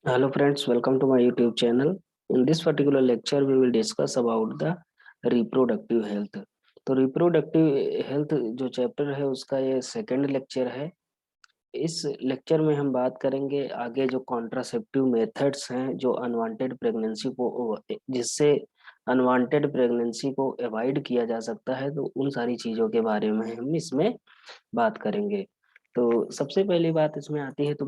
Hello friends, welcome to my YouTube channel. In this particular lecture, we will discuss about the reproductive health. तो reproductive health जो chapter है उसका ये second lecture है। इस lecture में हम बात करेंगे आगे जो कॉन्ट्रासेप्टिव मेथड्स हैं जो अनवांटेड प्रेगनेंसी को जिससे अनवांटेड प्रेगनेंसी को अवॉइड किया जा सकता है, तो उन सारी चीज़ों के बारे में हम इसमें बात करेंगे। तो सबसे पहली बात इसमें आती है तो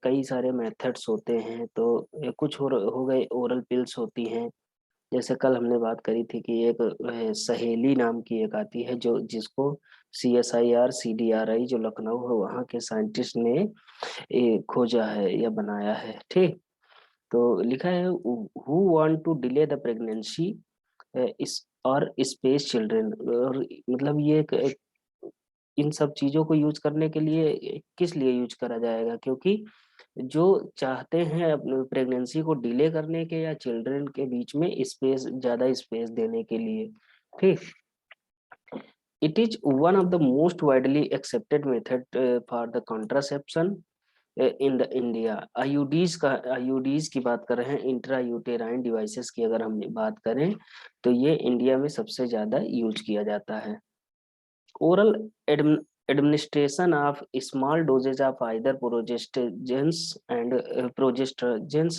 कई सारे मेथड्स होते हैं। तो कुछ हो गए ओरल पिल्स होती हैं। जैसे कल हमने बात करी थी कि एक सहेली नाम की एक आती है जो जिसको CSIR CDRI जो लखनऊ है वहाँ के साइंटिस्ट ने खोजा है या बनाया है। ठीक। तो लिखा है who want to delay the pregnancy is और स्पेस चिल्ड्रन। और मतलब ये इन सब चीजों को यूज करने के लिए किस लिए यूज करा जाएगा, क्योंकि जो चाहते हैं अपने प्रेगनेंसी को डिले करने के या चिल्ड्रन के बीच में स्पेस ज्यादा स्पेस देने के लिए। ठीक। It is one of the most widely accepted method for the contraception in the India. IUDs की बात कर रहे हैं, इंट्रा यूटेराइन डिवाइसेस की अगर हम बात करें तो ये इंडिया में सबसे ज्यादा यूज किया जाता है। Oral administration of small doses of either progestogens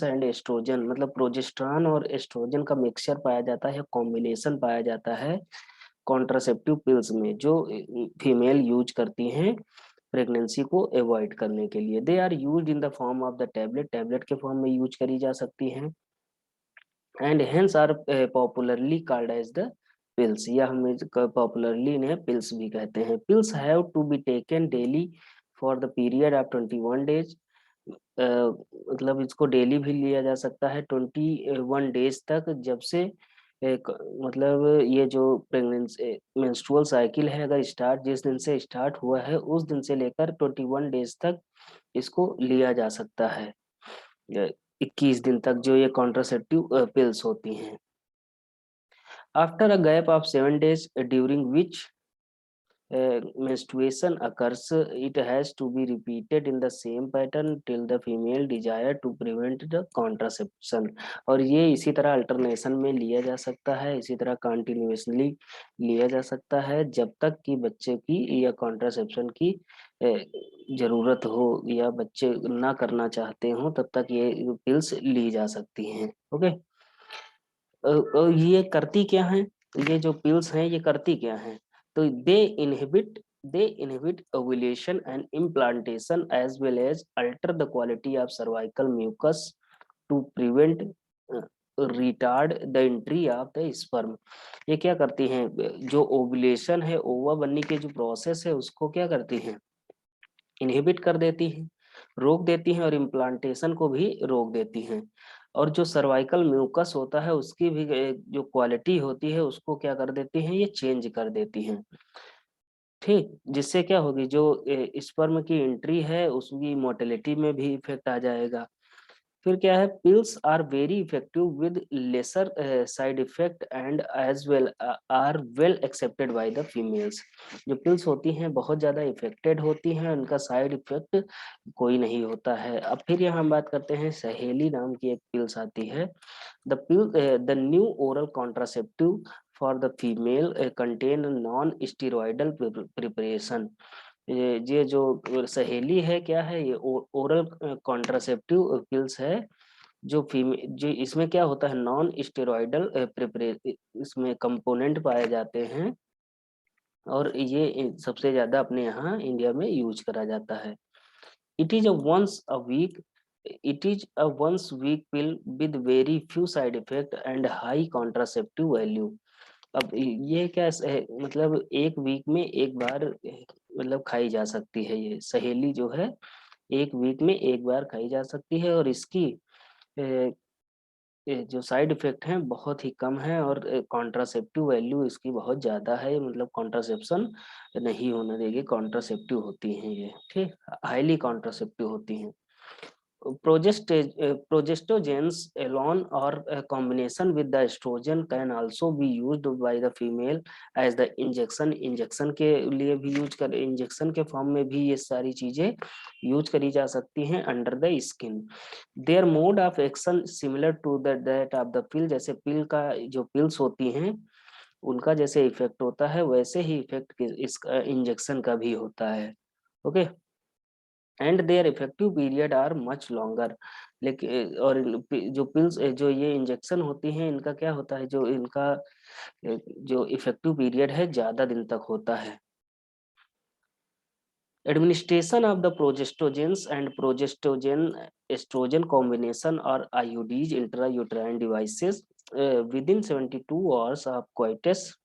and estrogen, मतलब प्रोजेस्टेरॉन और एस्ट्रोजन का मिक्सचर पाया जाता है, कॉम्बिनेशन पाया जाता है कॉन्ट्रासेप्टिव पिल्स में जो फीमेल यूज करती हैं प्रेगनेंसी को अवॉइड करने के लिए। They are use in the form of the tablet, tablet के फॉर्म में यूज करी जा सकती हैं। And hence are popularly called as the pills, या हम पॉपुलरली इन्हें पिल्स भी कहते हैं। Pills have to be taken daily for the period of 21 days. मतलब इसको डेली भी लिया जा सकता है 21 डेज तक, जब से एक मतलब ये जो प्रेगनेंसी मेंस्ट्रुअल साइकिल है अगर स्टार्ट जिस दिन से स्टार्ट हुआ है उस दिन से लेकर 21 डेज तक इसको लिया जा सकता है। 21 दिन तक जो ये कॉन्ट्रासेप्टिव पिल्स होती हैं। After a gap of 7 days during which menstruation occurs, it has to be repeated in the same pattern till the female desire to prevent the contraception। और ये इसी तरह अल्टरनेशन में लिया जा सकता है, इसी तरह कंटिन्यूसली लिया जा सकता है जब तक कि बच्चे की या कॉन्ट्रासेप्शन की जरूरत हो या बच्चे ना करना चाहते हो, तब तक ये पिल्स ली जा सकती हैं। ओके। ये करती क्या है, ये जो पिल्स हैं ये करती क्या है? तो they inhibit ovulation and implantation as well as alter the quality of cervical mucus to prevent retard the entry of the sperm. ये क्या करती हैं? जो ओव्यूलेशन है, ओवा बनने की जो प्रोसेस है उसको क्या करती हैं? इनहिबिट कर देती हैं, रोक देती हैं, और इम्प्लांटेशन को भी रोक देती हैं। और जो सर्वाइकल म्यूकस होता है उसकी भी जो क्वालिटी होती है उसको क्या कर देती हैं? ये चेंज कर देती हैं। ठीक। जिससे क्या होगी, जो स्पर्म की एंट्री है उसकी मोटिलिटी में भी इफेक्ट आ जाएगा। फिर क्या है, pills are very effective with lesser side effect and as well are well accepted by the females. जो पिल्स होती हैं बहुत ज्यादा इफेक्टेड होती हैं, उनका साइड इफेक्ट कोई नहीं होता है। अब फिर यहाँ हम बात करते हैं, सहेली नाम की एक पिल्स आती है। The new oral contraceptive for the female contain non steroidal preparation. ये जो सहेली है क्या है, ये ओरल कॉन्ट्रासेप्टिव पिल्स है जो इसमें क्या होता है, नॉन स्टेरॉइडल प्रिपरे इसमें कंपोनेंट पाए जाते हैं। और ये सबसे ज्यादा अपने यहाँ इंडिया में यूज करा जाता है। It is a once a week it is a once week pill with very few side effect and high contraceptive value. अब ये क्या मतलब एक वीक में एक बार मतलब खाई जा सकती है, ये सहेली जो है एक वीक में एक बार खाई जा सकती है, और इसकी ये जो साइड इफेक्ट हैं बहुत ही कम है, और कॉन्ट्रासेप्टिव वैल्यू इसकी बहुत ज्यादा है, मतलब कॉन्ट्रासेप्शन नहीं होने देगी, कॉन्ट्रासेप्टिव होती हैं ये। ठीक। हाईली कॉन्ट्रासेप्टिव होती हैं। Progestogens alone or a combination with the estrogen can also be used by the female as the injection के लिए भी यूज कर इंजेक्शन के फॉर्म में भी ये सारी चीजें यूज करी जा सकती हैं under the skin. Their mode of action similar to that of the pill. जैसे पिल का जो पिल्स होती हैं उनका जैसे इफेक्ट होता है वैसे ही इफेक्ट इस इंजेक्शन का भी होता है. Okay. And their effective period are much longer. लेकिन और जो पिल्स जो ये इंजेक्शन होती हैं इनका क्या होता है जो इनका जो इफेक्टिव पीरियड है ज्यादा दिन तक होता है. Administration of the progestogens and progestogen estrogen combination or IUDs intrauterine devices within 72 hours of coitus.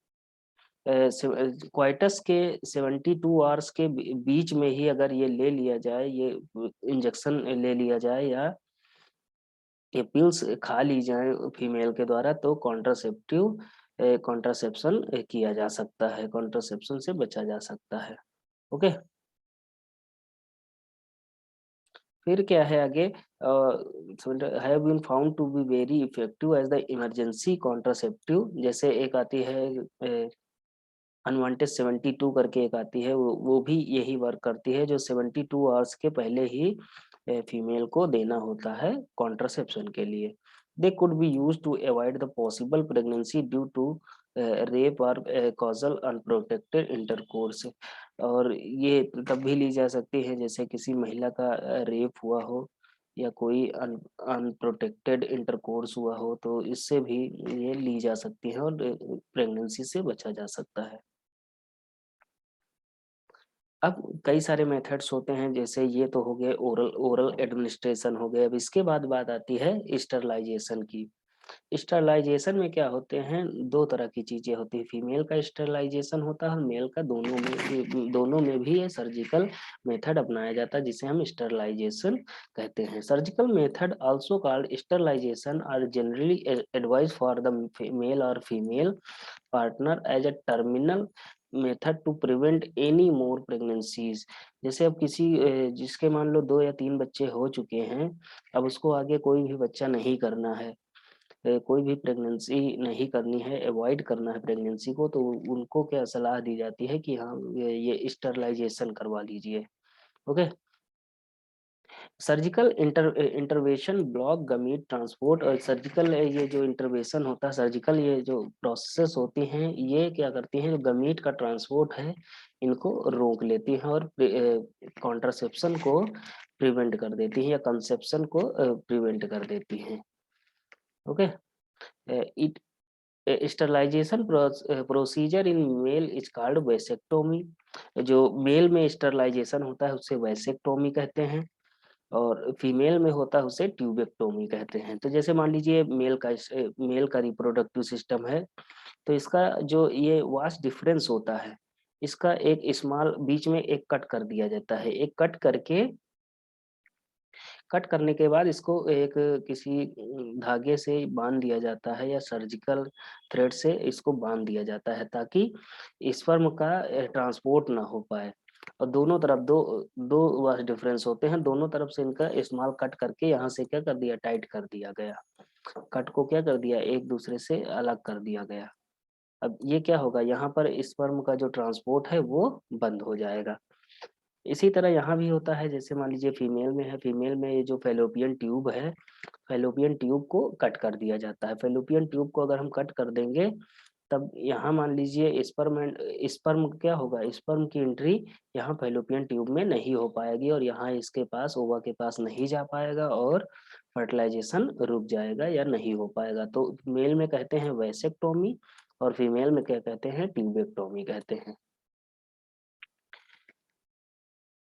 Coitus के 72 आवर्स के बीच में ही अगर ये ले लिया जाए ये इंजेक्शन ले लिया जाए या ये पिल्स खा ली जाए फीमेल के द्वारा तो कॉन्ट्रासेप्शन किया जा सकता है. कॉन्ट्रासेप्शन से बचा जा सकता है. ओके. फिर क्या है आगे have been found to be very effective as the emergency contraceptive. जैसे एक आती है अनवांटेड 72 करके एक आती है वो भी यही वर्क करती है जो 72 आवर्स के पहले ही फीमेल को देना होता है कॉन्ट्रासेप्शन के लिए. They could be use to avoid the possible pregnancy due to rape और कॉजल अनप्रोटेक्टेड इंटरकोर्स. और ये तब भी ली जा सकती है जैसे किसी महिला का रेप हुआ हो या कोई अनप्रोटेक्टेड इंटरकोर्स हुआ हो तो इससे भी ये ली जा सकती है और प्रेगनेंसी से बचा जा सकता है. अब कई सारे मेथड्स होते हैं जैसे ये तो हो गए ओरल ओरल एडमिनिस्ट्रेशन हो गए. अब इसके बाद बात आती है स्टरलाइजेशन की. स्टरलाइजेशन में क्या होते हैं दो तरह की चीजें होती है. फीमेल का स्टरलाइजेशन होता है और मेल का. दोनों में भी ये सर्जिकल मेथड अपनाया जाता है जिसे हम स्टरलाइजेशन कहते हैं. Surgical method also called sterilisation are generally advise for the male और female partner as a terminal method to prevent any more pregnancies. जैसे अब किसी जिसके मान लो 2 या 3 बच्चे हो चुके हैं अब उसको आगे कोई भी बच्चा नहीं करना है कोई भी प्रेगनेंसी नहीं करनी है अवॉइड करना है प्रेगनेंसी को तो उनको क्या सलाह दी जाती है कि हाँ ये स्टरलाइजेशन करवा लीजिए. Okay. Surgical intervention block gamete transport. और सर्जिकल ये जो इंटरवेंशन होता है सर्जिकल ये जो प्रोसेस होती हैं ये क्या करती हैं जो गमीट का ट्रांसपोर्ट है इनको रोक लेती हैं और कॉन्ट्रासेप्शन को प्रिवेंट कर देती हैं या कंसेप्शन को प्रिवेंट कर देती हैं. Okay. It sterilization procedure in male is called vasectomy. जो मेल में स्टरलाइजेशन होता है उसे वैसेक्टोमी कहते हैं और फीमेल में होता है उसे ट्यूबेक्टोमी कहते हैं. तो जैसे मान लीजिए मेल का रिप्रोडक्टिव सिस्टम है तो इसका जो ये वास्ट डिफरेंस होता है इसका एक स्मॉल बीच में एक कट कर दिया जाता है. एक कट करने के बाद इसको एक किसी धागे से बांध दिया जाता है या सर्जिकल थ्रेड से इसको बांध दिया जाता है ताकि स्पर्म का ट्रांसपोर्ट ना हो पाए. और दोनों तरफ दो दो वास डिफरेंस होते हैं दोनों तरफ से इनका स्मॉल कट करके यहाँ से क्या कर दिया टाइट कर दिया गया. कट को क्या कर दिया एक दूसरे से अलग कर दिया गया. अब ये क्या होगा यहाँ पर स्पर्म का जो ट्रांसपोर्ट है वो बंद हो जाएगा. इसी तरह यहाँ भी होता है जैसे मान लीजिए फीमेल में है फीमेल में ये जो फेलोपियन ट्यूब है फेलोपियन ट्यूब को कट कर दिया जाता है. फेलोपियन ट्यूब को अगर हम कट कर देंगे तब यहाँ मान लीजिए स्पर्म क्या होगा स्पर्म की एंट्री यहाँ फेलोपियन ट्यूब में नहीं हो पाएगी और यहाँ इसके पास ओवा के पास नहीं जा पाएगा और फर्टिलाइजेशन रुक जाएगा या नहीं हो पाएगा. तो मेल में कहते हैं वैसेक्टोमी और फीमेल में क्या कहते हैं ट्यूबेक्टोमी कहते हैं.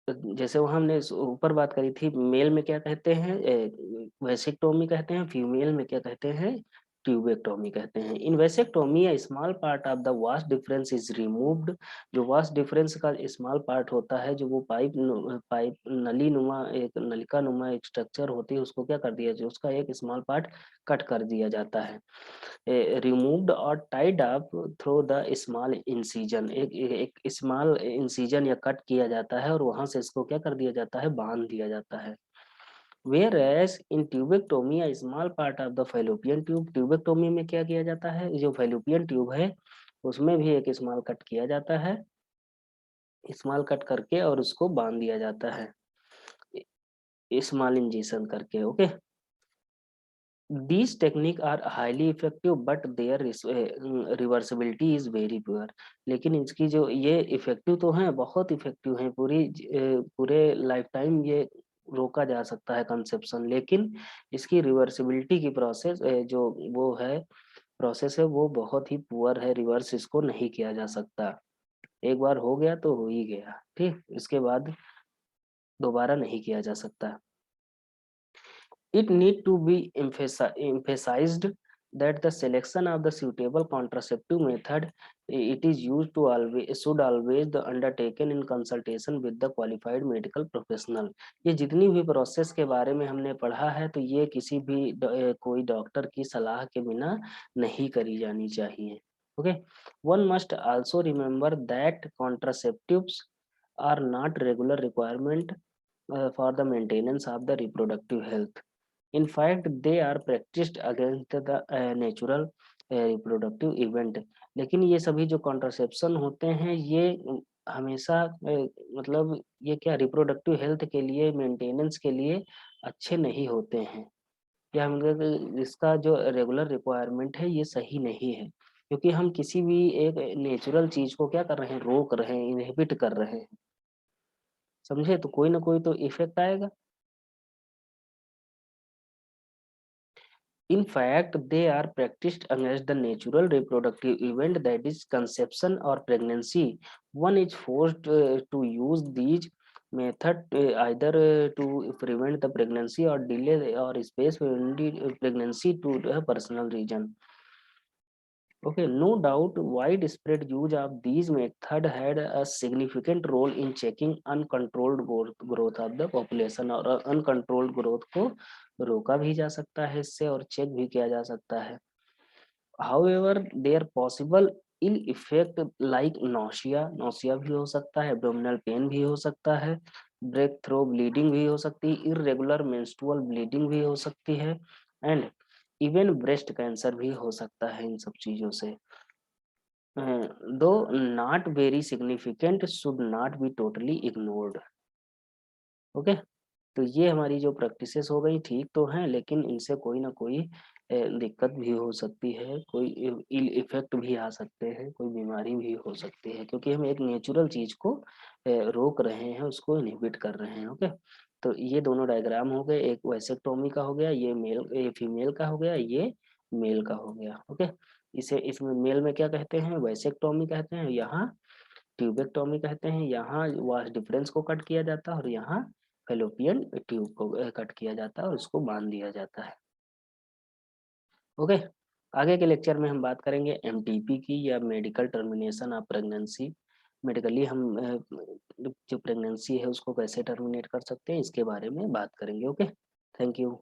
जैसे वो हमने ऊपर बात करी थी मेल में क्या कहते हैं वेसेक्टोमी कहते हैं फीमेल में क्या कहते हैं ट्यूबेक्टोमी कहते हैं. In vasectomy a small part of the vas deferens is removed. जो वास्ट डिफरेंस का स्मॉल पार्ट होता है जो वो पाइप नली नुमा एक नलिका नुमा एक स्ट्रक्चर होती है उसको क्या कर दिया जो उसका एक स्मॉल पार्ट कट कर दिया जाता है. रिमूव्ड और tied up through the small incision. एक स्मॉल इंसिजन या कट किया जाता है और वहां से इसको क्या कर दिया जाता है बांध दिया जाता है. Whereas in tubectomy, a small part of the fallopian tube, tubectomy में क्या किया जाता है, जो fallopian ट्यूब है उसमें भी एक स्मॉल कट किया जाता है, स्मॉल कट करके और उसको बांध दिया जाता है स्मॉल इंजेक्शन करके। Okay, these technique are highly effective but their reversibility is very poor। लेकिन इसकी जो ये इफेक्टिव तो हैं, बहुत इफेक्टिव हैं, पूरे लाइफ टाइम ये रोका जा सकता है कंसेप्शन, लेकिन इसकी रिवर्सिबिलिटी की प्रोसेस जो वो है प्रोसेस है वो बहुत ही पुअर है, रिवर्स इसको नहीं किया जा सकता। एक बार हो गया तो हो ही गया, ठीक, इसके बाद दोबारा नहीं किया जा सकता। It need to be emphasized that the selection of the suitable contraceptive method it is used to always should always the undertaken in consultation with the qualified medical professional। ये जितनी भी प्रोसेस के बारे में हमने पढ़ा है तो ये किसी भी कोई डॉक्टर की सलाह के बिना नहीं करी जानी चाहिए। Okay, one must also remember that contraceptives are not regular requirement for the maintenance of the reproductive health। In fact, they are practiced against the natural reproductive event। लेकिन ये सभी जो कॉन्ट्रासेप्शन होते हैं ये हमेशा मतलब ये क्या रिप्रोडक्टिव हेल्थ के लिए, मेंटेनेंस के लिए अच्छे नहीं होते हैं, या हम इसका जो रेगुलर रिक्वायरमेंट है ये सही नहीं है, क्योंकि हम किसी भी एक नेचुरल चीज को क्या कर रहे हैं, रोक रहे हैं, इनहिबिट कर रहे हैं, समझे, तो कोई ना कोई तो इफेक्ट आएगा। In fact, they are practiced against the natural reproductive event that is conception or pregnancy. One is forced to use these method either to prevent the pregnancy or delay or space pregnancy to a personal reason। Okay, no doubt widespread use of these method had a significant role in checking uncontrolled growth of the population, और uncontrolled growth को रोका भी जा सकता है इससे और check भी किया जा सकता है। However, there possible ill effect like nausea भी हो सकता है, abdominal pain भी हो सकता है, break through bleeding भी हो सकती है, irregular menstrual bleeding भी हो सकती है, and even breast cancer भी हो सकता है इन सब चीजों से। Though not very significant, should not be totally ignored। Okay, तो ये हमारी जो प्रैक्टिसेस हो गई ठीक तो हैं, लेकिन इनसे कोई ना कोई दिक्कत भी हो सकती है, कोई इल इफेक्ट भी आ सकते हैं, कोई बीमारी भी हो सकती है, क्योंकि हम एक नेचुरल चीज को रोक रहे हैं, उसको इनहिबिट कर रहे हैं। ओके, तो ये दोनों डायग्राम हो गए, एक वैसेक्टोमी का हो गया, ये फीमेल का हो गया, ये मेल का हो गया। ओके, इसे इसमें मेल में क्या कहते हैं, वैसेक्टोमी कहते हैं, यहाँ ट्यूबेक्टोमी कहते हैं, यहाँ वास डिफरेंस को कट किया जाता है और यहाँ फेलोपियन ट्यूब को कट किया जाता है और उसको बांध दिया जाता है। ओके, आगे के लेक्चर में हम बात करेंगे एमटीपी की, या medical termination of pregnancy. Medically हम जो प्रेगनेंसी है उसको कैसे टर्मिनेट कर सकते हैं इसके बारे में बात करेंगे। Okay, thank you.